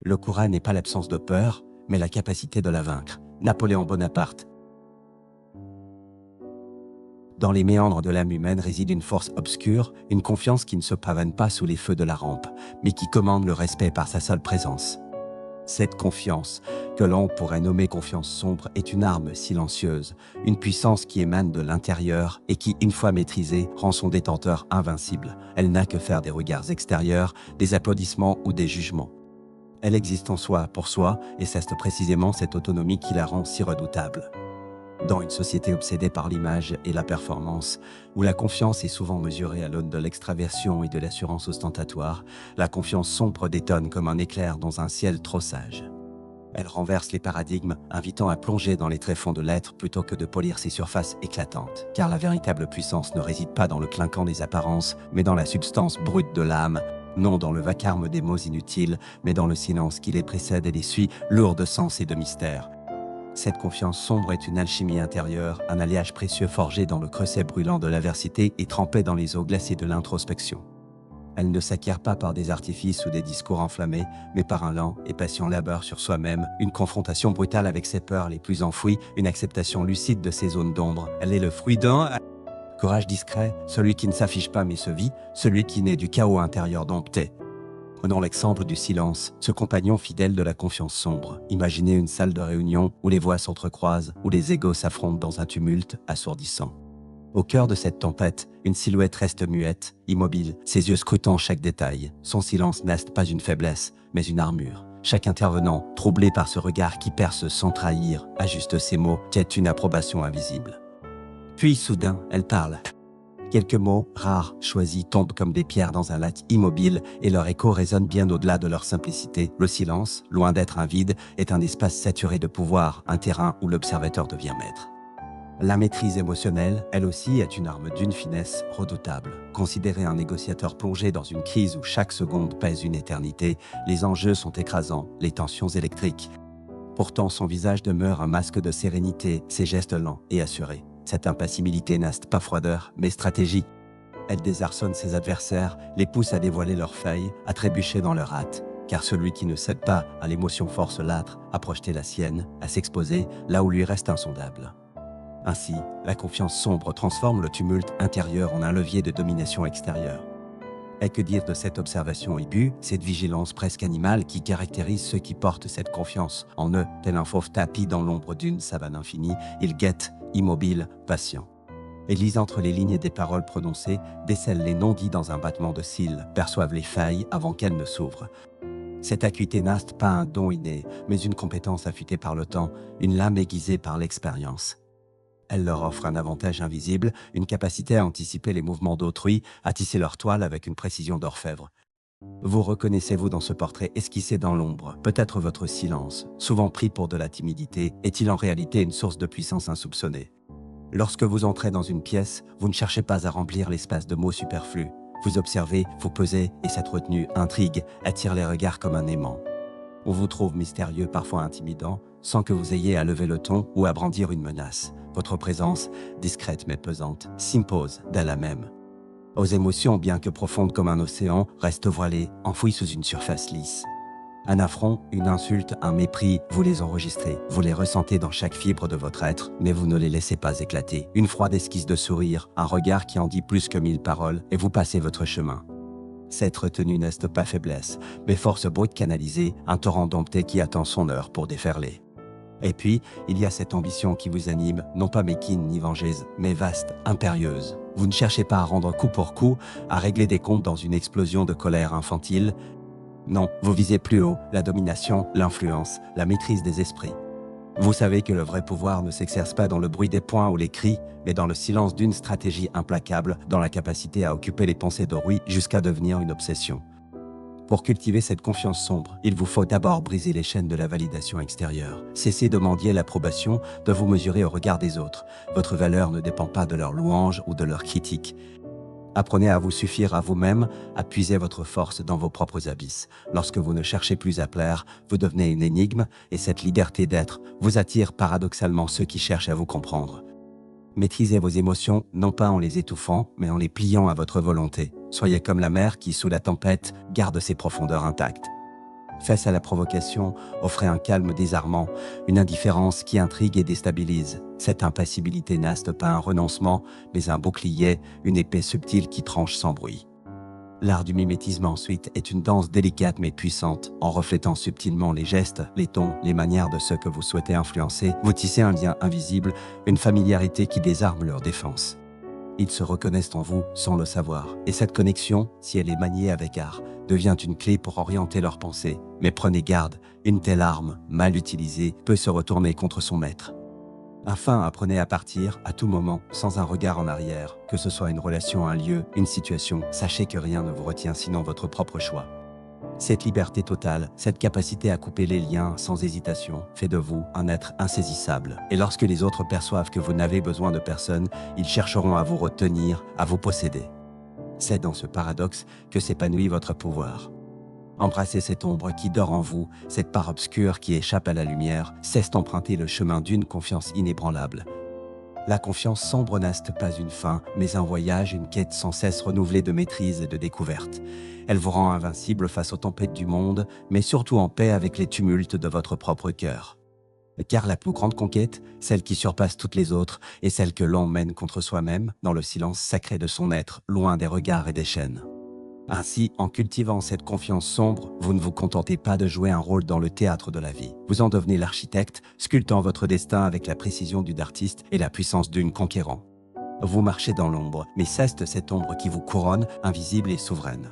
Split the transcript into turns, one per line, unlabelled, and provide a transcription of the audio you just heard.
Le courage n'est pas l'absence de peur, mais la capacité de la vaincre. Napoléon Bonaparte. Dans les méandres de l'âme humaine réside une force obscure, une confiance qui ne se pavane pas sous les feux de la rampe, mais qui commande le respect par sa seule présence. Cette confiance, que l'on pourrait nommer confiance sombre, est une arme silencieuse, une puissance qui émane de l'intérieur et qui, une fois maîtrisée, rend son détenteur invincible. Elle n'a que faire des regards extérieurs, des applaudissements ou des jugements. Elle existe en soi, pour soi, et c'est précisément cette autonomie qui la rend si redoutable. Dans une société obsédée par l'image et la performance, où la confiance est souvent mesurée à l'aune de l'extraversion et de l'assurance ostentatoire, la confiance sombre détonne comme un éclair dans un ciel trop sage. Elle renverse les paradigmes, invitant à plonger dans les tréfonds de l'être plutôt que de polir ses surfaces éclatantes. Car la véritable puissance ne réside pas dans le clinquant des apparences, mais dans la substance brute de l'âme, non dans le vacarme des mots inutiles, mais dans le silence qui les précède et les suit, lourd de sens et de mystère. Cette confiance sombre est une alchimie intérieure, un alliage précieux forgé dans le creuset brûlant de l'aversité et trempé dans les eaux glacées de l'introspection. Elle ne s'acquiert pas par des artifices ou des discours enflammés, mais par un lent et patient labeur sur soi-même, une confrontation brutale avec ses peurs les plus enfouies, une acceptation lucide de ses zones d'ombre. Elle est le fruit d'un courage discret, celui qui ne s'affiche pas mais se vit, celui qui naît du chaos intérieur dompté. Prenons l'exemple du silence, ce compagnon fidèle de la confiance sombre. Imaginez une salle de réunion où les voix s'entrecroisent, où les égos s'affrontent dans un tumulte assourdissant. Au cœur de cette tempête, une silhouette reste muette, immobile, ses yeux scrutant chaque détail. Son silence n'est pas une faiblesse, mais une armure. Chaque intervenant, troublé par ce regard qui perce sans trahir, ajuste ses mots, quête une approbation invisible. Puis soudain, elle parle. Quelques mots, rares, choisis, tombent comme des pierres dans un lac immobile et leur écho résonne bien au-delà de leur simplicité. Le silence, loin d'être un vide, est un espace saturé de pouvoir, un terrain où l'observateur devient maître. La maîtrise émotionnelle, elle aussi, est une arme d'une finesse redoutable. Considérez un négociateur plongé dans une crise où chaque seconde pèse une éternité, les enjeux sont écrasants, les tensions électriques. Pourtant, son visage demeure un masque de sérénité, ses gestes lents et assurés. Cette impassibilité n'est pas froideur, mais stratégie. Elle désarçonne ses adversaires, les pousse à dévoiler leurs failles, à trébucher dans leur hâte. Car celui qui ne cède pas à l'émotion force l'âtre à projeter la sienne, à s'exposer là où lui reste insondable. Ainsi, la confiance sombre transforme le tumulte intérieur en un levier de domination extérieure. Et que dire de cette observation aiguë, cette vigilance presque animale qui caractérise ceux qui portent cette confiance en eux, tel un fauve tapis dans l'ombre d'une savane infinie, ils guettent, immobiles, patients. Et lisent entre les lignes des paroles prononcées, décèlent les non-dits dans un battement de cils, perçoivent les failles avant qu'elles ne s'ouvrent. Cette acuité n'est pas un don inné, mais une compétence affûtée par le temps, une lame aiguisée par l'expérience. Elle leur offre un avantage invisible, une capacité à anticiper les mouvements d'autrui, à tisser leur toile avec une précision d'orfèvre. Vous reconnaissez-vous dans ce portrait esquissé dans l'ombre? Peut-être votre silence, souvent pris pour de la timidité, est-il en réalité une source de puissance insoupçonnée? Lorsque vous entrez dans une pièce, vous ne cherchez pas à remplir l'espace de mots superflus. Vous observez, vous pesez, et cette retenue intrigue, attire les regards comme un aimant. On vous trouve mystérieux, parfois intimidant, sans que vous ayez à lever le ton ou à brandir une menace. Votre présence, discrète mais pesante, s'impose d'elle-même. Aux émotions, bien que profondes comme un océan, restent voilées, enfouies sous une surface lisse. Un affront, une insulte, un mépris, vous les enregistrez, vous les ressentez dans chaque fibre de votre être, mais vous ne les laissez pas éclater. Une froide esquisse de sourire, un regard qui en dit plus que 1000 paroles, et vous passez votre chemin. Cette retenue n'est pas faiblesse, mais force brute canalisée, un torrent dompté qui attend son heure pour déferler. Et puis, il y a cette ambition qui vous anime, non pas mesquine ni vengeuse, mais vaste, impérieuse. Vous ne cherchez pas à rendre coup pour coup, à régler des comptes dans une explosion de colère infantile. Non, vous visez plus haut, la domination, l'influence, la maîtrise des esprits. Vous savez que le vrai pouvoir ne s'exerce pas dans le bruit des poings ou les cris, mais dans le silence d'une stratégie implacable, dans la capacité à occuper les pensées de Rui jusqu'à devenir une obsession. Pour cultiver cette confiance sombre, il vous faut d'abord briser les chaînes de la validation extérieure. Cessez de mendier l'approbation, de vous mesurer au regard des autres. Votre valeur ne dépend pas de leurs louanges ou de leurs critiques. Apprenez à vous suffire à vous-même, à puiser votre force dans vos propres abysses. Lorsque vous ne cherchez plus à plaire, vous devenez une énigme, et cette liberté d'être vous attire paradoxalement ceux qui cherchent à vous comprendre. Maîtrisez vos émotions, non pas en les étouffant, mais en les pliant à votre volonté. Soyez comme la mer qui, sous la tempête, garde ses profondeurs intactes. Face à la provocation, offrez un calme désarmant, une indifférence qui intrigue et déstabilise. Cette impassibilité n'est pas un renoncement, mais un bouclier, une épée subtile qui tranche sans bruit. L'art du mimétisme ensuite est une danse délicate mais puissante. En reflétant subtilement les gestes, les tons, les manières de ceux que vous souhaitez influencer, vous tissez un lien invisible, une familiarité qui désarme leur défense. Ils se reconnaissent en vous sans le savoir. Et cette connexion, si elle est maniée avec art, devient une clé pour orienter leurs pensées. Mais prenez garde, une telle arme, mal utilisée, peut se retourner contre son maître. Enfin, apprenez à partir, à tout moment, sans un regard en arrière. Que ce soit une relation, un lieu, une situation, sachez que rien ne vous retient sinon votre propre choix. Cette liberté totale, cette capacité à couper les liens sans hésitation, fait de vous un être insaisissable. Et lorsque les autres perçoivent que vous n'avez besoin de personne, ils chercheront à vous retenir, à vous posséder. C'est dans ce paradoxe que s'épanouit votre pouvoir. Embrassez cette ombre qui dort en vous, cette part obscure qui échappe à la lumière, cesse d'emprunter le chemin d'une confiance inébranlable. La confiance sombre n'est pas une fin, mais un voyage, une quête sans cesse renouvelée de maîtrise et de découverte. Elle vous rend invincible face aux tempêtes du monde, mais surtout en paix avec les tumultes de votre propre cœur. Car la plus grande conquête, celle qui surpasse toutes les autres, est celle que l'on mène contre soi-même, dans le silence sacré de son être, loin des regards et des chaînes. Ainsi, en cultivant cette confiance sombre, vous ne vous contentez pas de jouer un rôle dans le théâtre de la vie. Vous en devenez l'architecte, sculptant votre destin avec la précision d'une artiste et la puissance d'une conquérant. Vous marchez dans l'ombre, mais c'est cette ombre qui vous couronne, invisible et souveraine.